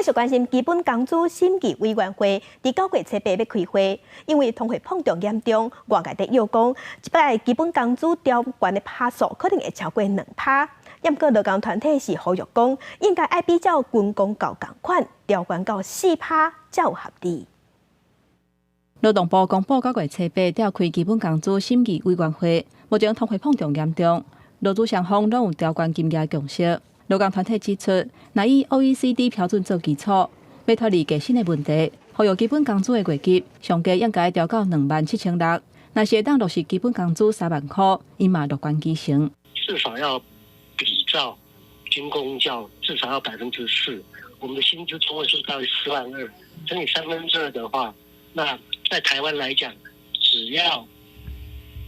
继续关心基本工资审议委员会伫9月7日要开会，因为通货膨胀严重，外界在要讲，即摆基本工资调悬的趴数可能会超过2%。不过劳工团体是呼吁讲，应该爱比照军工教同款，调悬到4%才有合理。劳动部公布9月7日召开基本工资审议委员会，目前通货膨胀严重，劳资双方拢有调悬金额共识。劳工团体指出，若以 OECD 标准做基础，要脱离加薪的问题，呼吁基本工资的月级上加应该调到27600。若是会当落实基本工资3万块，伊嘛乐观其成。至少要比照军公教，至少要4%。我们的薪资中位数大约42000，乘以2/3的话，那在台湾来讲，只要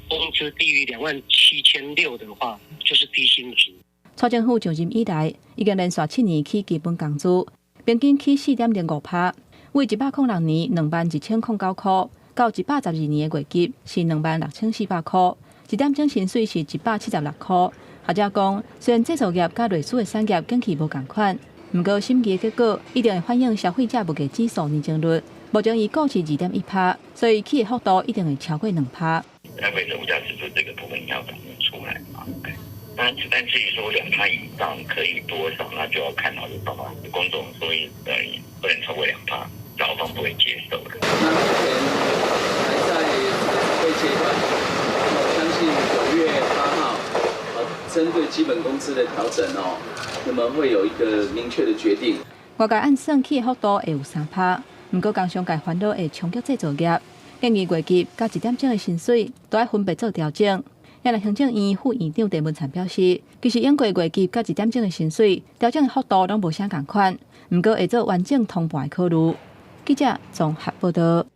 工资低于27600的话，就是低薪族。蔡政府上任以来，已经连续7年起基本工资，平均起4.05%，为106年21009块，到112年的月级是26400块，一点钟薪水是176块。学者讲，虽然制造业甲类似的产业景气无同款，不过审议的结果一定会反映消费者物价指数年增率。目前已估是2.1%，所以起的幅度一定会超过2%。消费者物价指数这个部分要反映出来嘛？但至于说2%以上可以多少，那就要看劳动的工作，所以不能超过2%，劳方不会接受的。那目前还在会阶段，我相信9月8号，针对基本工资的调整那么会有一个明确的决定。外界按算起的幅度会有3%，不过工商界烦恼会冲击制造业，建议月级甲1点钟的薪水都要分别做调整。也来行政院副院长陈文灿表示，其实英国月级甲1点钟的薪水调整的幅度拢无啥共款，不过会做完整通盘的考虑。记者综合报道。